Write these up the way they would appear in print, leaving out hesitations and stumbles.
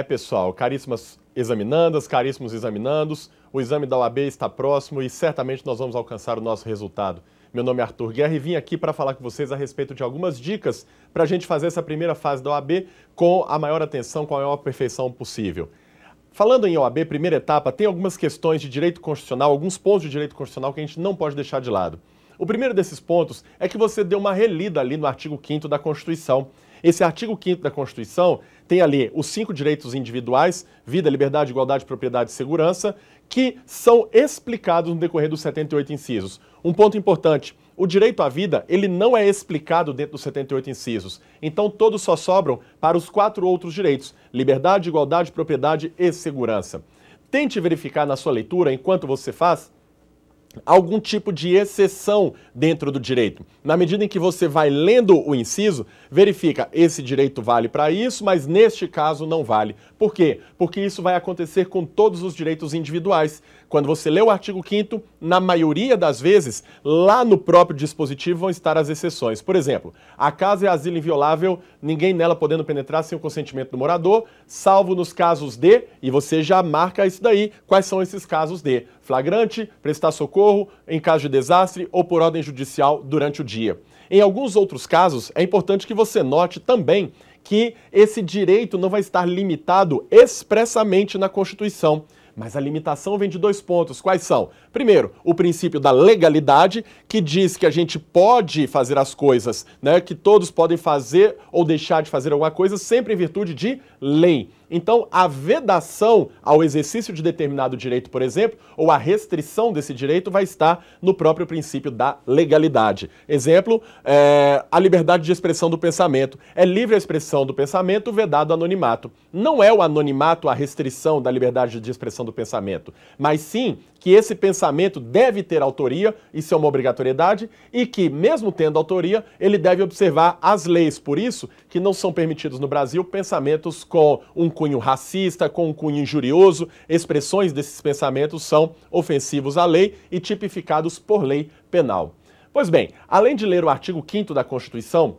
Pessoal, caríssimas examinandas, caríssimos examinandos, o exame da OAB está próximo e certamente nós vamos alcançar o nosso resultado. Meu nome é Arthur Guerra e vim aqui para falar com vocês a respeito de algumas dicas para a gente fazer essa primeira fase da OAB com a maior atenção, com a maior perfeição possível. Falando em OAB, primeira etapa, tem algumas questões de direito constitucional, alguns pontos de direito constitucional que a gente não pode deixar de lado. O primeiro desses pontos é que você dê uma relida ali no artigo 5º da Constituição. Esse artigo 5º da Constituição tem ali os 5 direitos individuais, vida, liberdade, igualdade, propriedade e segurança, que são explicados no decorrer dos 78 incisos. Um ponto importante, o direito à vida, ele não é explicado dentro dos 78 incisos. Então todos só sobram para os 4 outros direitos, liberdade, igualdade, propriedade e segurança. Tente verificar na sua leitura, enquanto você faz, algum tipo de exceção dentro do direito. Na medida em que você vai lendo o inciso, verifica, esse direito vale para isso, mas neste caso não vale. Por quê? Porque isso vai acontecer com todos os direitos individuais. Quando você lê o artigo 5º, na maioria das vezes, lá no próprio dispositivo vão estar as exceções. Por exemplo, a casa é asilo inviolável, ninguém nela podendo penetrar sem o consentimento do morador, salvo nos casos de, e você já marca isso daí, quais são esses casos de flagrante, prestar socorro, em caso de desastre ou por ordem judicial durante o dia. Em alguns outros casos, é importante que você note também que esse direito não vai estar limitado expressamente na Constituição. Mas a limitação vem de 2 pontos. Quais são? Primeiro, o princípio da legalidade, que diz que a gente pode fazer as coisas, né, que todos podem fazer ou deixar de fazer alguma coisa sempre em virtude de lei. Então, a vedação ao exercício de determinado direito, por exemplo, ou a restrição desse direito vai estar no próprio princípio da legalidade. Exemplo, a liberdade de expressão do pensamento. É livre a expressão do pensamento, vedado o anonimato. Não é o anonimato a restrição da liberdade de expressão do pensamento, mas sim que esse pensamento deve ter autoria, isso é uma obrigatoriedade, e que, mesmo tendo autoria, ele deve observar as leis. Por isso que não são permitidos no Brasil pensamentos com um cunho racista, com um cunho injurioso. Expressões desses pensamentos são ofensivos à lei e tipificados por lei penal. Pois bem, além de ler o artigo 5º da Constituição,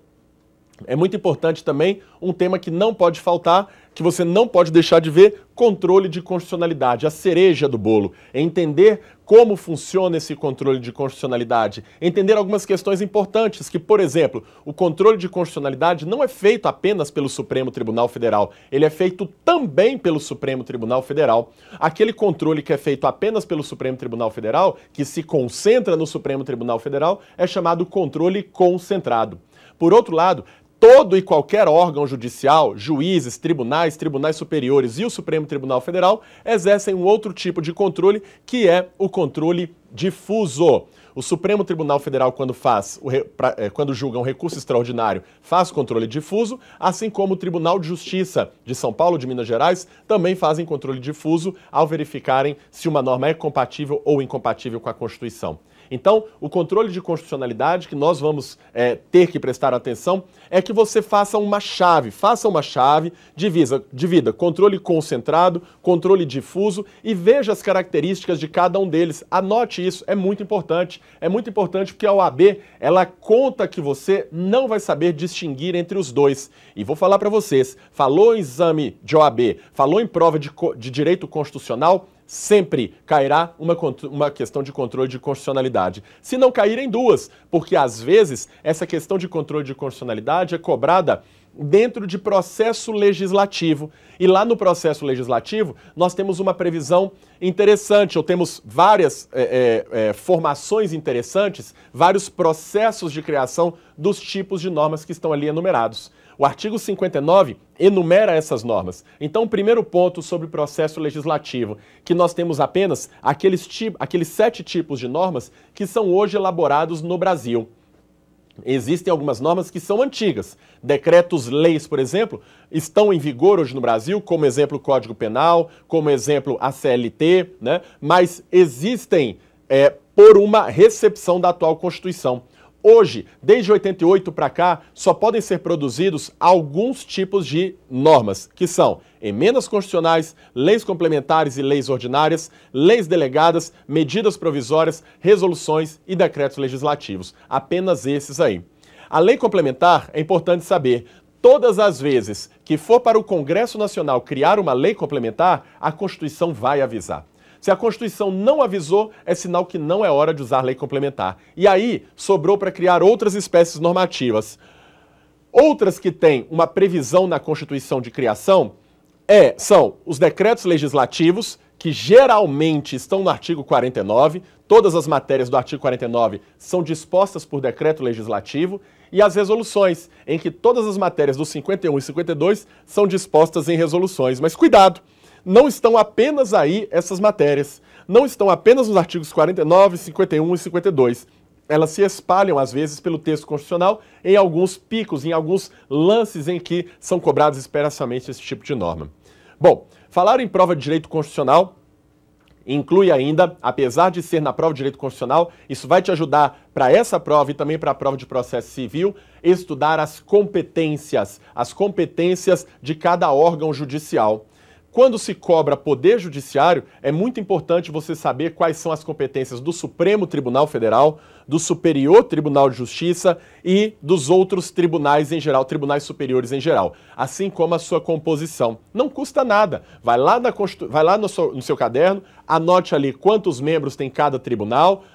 é muito importante também um tema que não pode faltar, que você não pode deixar de ver, controle de constitucionalidade, a cereja do bolo. É entender como funciona esse controle de constitucionalidade, entender algumas questões importantes, que, por exemplo, o controle de constitucionalidade não é feito apenas pelo Supremo Tribunal Federal, ele é feito também pelo Supremo Tribunal Federal. Aquele controle que é feito apenas pelo Supremo Tribunal Federal, que se concentra no Supremo Tribunal Federal, é chamado controle concentrado. Por outro lado, todo e qualquer órgão judicial, juízes, tribunais, tribunais superiores e o Supremo Tribunal Federal exercem um outro tipo de controle, que é o controle difuso. O Supremo Tribunal Federal, quando julga um recurso extraordinário, faz controle difuso, assim como o Tribunal de Justiça de São Paulo, de Minas Gerais, também fazem controle difuso ao verificarem se uma norma é compatível ou incompatível com a Constituição. Então, o controle de constitucionalidade que nós vamos ter que prestar atenção é que você faça uma chave, divida controle concentrado, controle difuso e veja as características de cada um deles. Anote isso, é muito importante. É muito importante porque a OAB, ela conta que você não vai saber distinguir entre os dois. E vou falar para vocês, falou em exame de OAB, falou em prova de direito constitucional, sempre cairá uma questão de controle de constitucionalidade. Se não caírem duas, porque às vezes essa questão de controle de constitucionalidade é cobrada dentro de processo legislativo. E lá no processo legislativo nós temos uma previsão interessante, ou temos várias formações interessantes, vários processos de criação dos tipos de normas que estão ali enumerados. O artigo 59 enumera essas normas. Então, o primeiro ponto sobre o processo legislativo, que nós temos apenas aqueles 7 tipos de normas que são hoje elaborados no Brasil. Existem algumas normas que são antigas. Decretos-leis, por exemplo, estão em vigor hoje no Brasil, como exemplo o Código Penal, como exemplo a CLT, né? Mas existem por uma recepção da atual Constituição. Hoje, desde 88 para cá, só podem ser produzidos alguns tipos de normas, que são emendas constitucionais, leis complementares e leis ordinárias, leis delegadas, medidas provisórias, resoluções e decretos legislativos. Apenas esses aí. A lei complementar, é importante saber, todas as vezes que for para o Congresso Nacional criar uma lei complementar, a Constituição vai avisar. Se a Constituição não avisou, é sinal que não é hora de usar lei complementar. E aí, sobrou para criar outras espécies normativas. Outras que têm uma previsão na Constituição de criação são os decretos legislativos, que geralmente estão no artigo 49, todas as matérias do artigo 49 são dispostas por decreto legislativo, e as resoluções, em que todas as matérias dos 51 e 52 são dispostas em resoluções. Mas cuidado, não estão apenas aí essas matérias, não estão apenas nos artigos 49, 51 e 52. Elas se espalham, às vezes, pelo texto constitucional em alguns picos, em alguns lances em que são cobrados expressamente esse tipo de norma. Bom, falar em prova de direito constitucional inclui ainda, apesar de ser na prova de direito constitucional, isso vai te ajudar para essa prova e também para a prova de processo civil, estudar as competências de cada órgão judicial. Quando se cobra poder judiciário, é muito importante você saber quais são as competências do Supremo Tribunal Federal, do Superior Tribunal de Justiça e dos outros tribunais em geral, tribunais superiores em geral, assim como a sua composição. Não custa nada. Vai lá no seu caderno, anote ali quantos membros tem cada tribunal,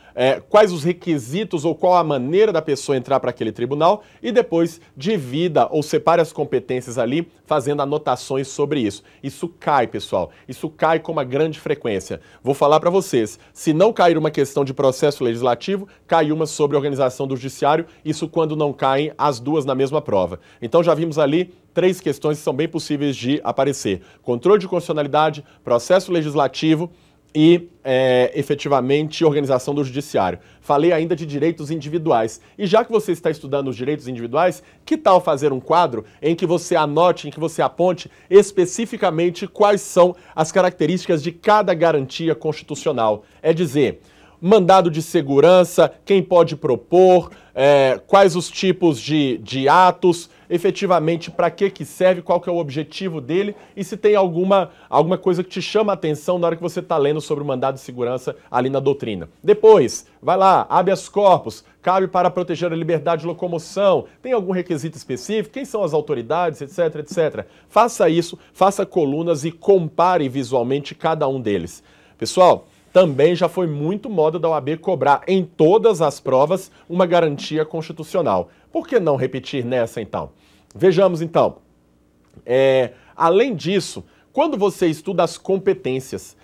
quais os requisitos ou qual a maneira da pessoa entrar para aquele tribunal e depois divida ou separe as competências ali, fazendo anotações sobre isso. Isso cai, pessoal. Isso cai com uma grande frequência. Vou falar para vocês, se não cair uma questão de processo legislativo, cai uma sobre organização do judiciário, isso quando não caem as duas na mesma prova. Então já vimos ali 3 questões que são bem possíveis de aparecer. Controle de constitucionalidade, processo legislativo e, efetivamente, organização do judiciário. Falei ainda de direitos individuais. E já que você está estudando os direitos individuais, que tal fazer um quadro em que você anote, em que você aponte especificamente quais são as características de cada garantia constitucional? É dizer, mandado de segurança, quem pode propor, quais os tipos de atos, efetivamente para que serve, qual que é o objetivo dele e se tem alguma coisa que te chama a atenção na hora que você está lendo sobre o mandado de segurança ali na doutrina. Depois, vai lá, habeas corpus, cabe para proteger a liberdade de locomoção, tem algum requisito específico, quem são as autoridades, etc, etc. Faça isso, faça colunas e compare visualmente cada um deles. Pessoal, também já foi muito moda da OAB cobrar em todas as provas uma garantia constitucional. Por que não repetir nessa, então? Vejamos, então. Além disso, quando você estuda as competências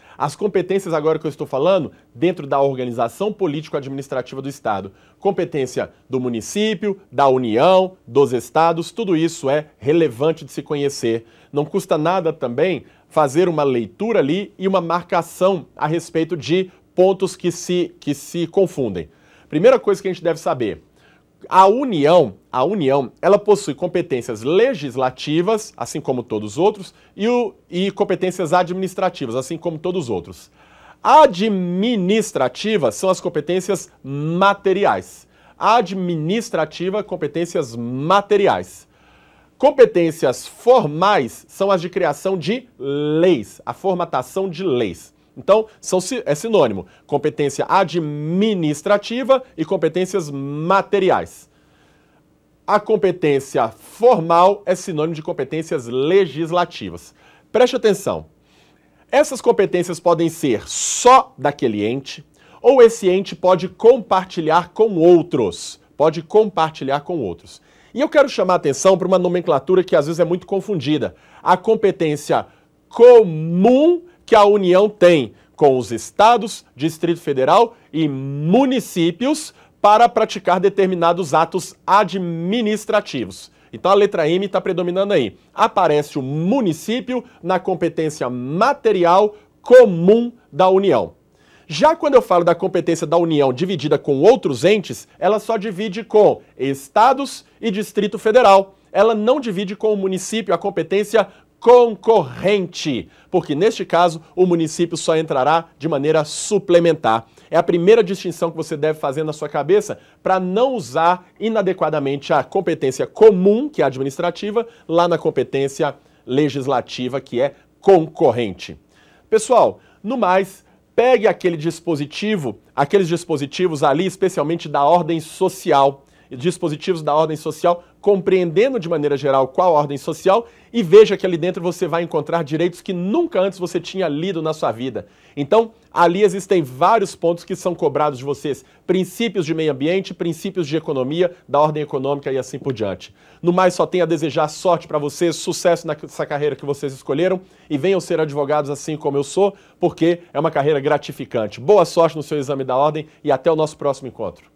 agora que eu estou falando, dentro da organização político-administrativa do Estado, competência do município, da União, dos Estados, tudo isso é relevante de se conhecer. Não custa nada também fazer uma leitura ali e uma marcação a respeito de pontos que se confundem. Primeira coisa que a gente deve saber, a União, ela possui competências legislativas, assim como todos os outros, e competências administrativas, assim como todos os outros. Administrativas são as competências materiais. Administrativa, competências materiais. Competências formais são as de criação de leis, a formatação de leis. Então, é sinônimo, competência administrativa e competências materiais. A competência formal é sinônimo de competências legislativas. Preste atenção, essas competências podem ser só daquele ente, ou esse ente pode compartilhar com outros. E eu quero chamar a atenção para uma nomenclatura que às vezes é muito confundida. A competência comum que a União tem com os estados, Distrito Federal e municípios para praticar determinados atos administrativos. Então a letra M está predominando aí. Aparece o município na competência material comum da União. Já quando eu falo da competência da União dividida com outros entes, ela só divide com estados e Distrito Federal. Ela não divide com o município a competência concorrente, porque neste caso o município só entrará de maneira suplementar. É a primeira distinção que você deve fazer na sua cabeça para não usar inadequadamente a competência comum, que é administrativa, lá na competência legislativa, que é concorrente. Pessoal, no mais, pegue aqueles dispositivos ali, especialmente da ordem social, dispositivos da ordem social, compreendendo de maneira geral qual a ordem social, e veja que ali dentro você vai encontrar direitos que nunca antes você tinha lido na sua vida. Então, ali existem vários pontos que são cobrados de vocês, princípios de meio ambiente, princípios de economia, da ordem econômica e assim por diante. No mais, só tenho a desejar sorte para vocês, sucesso nessa carreira que vocês escolheram e venham ser advogados assim como eu sou, porque é uma carreira gratificante. Boa sorte no seu exame da ordem e até o nosso próximo encontro.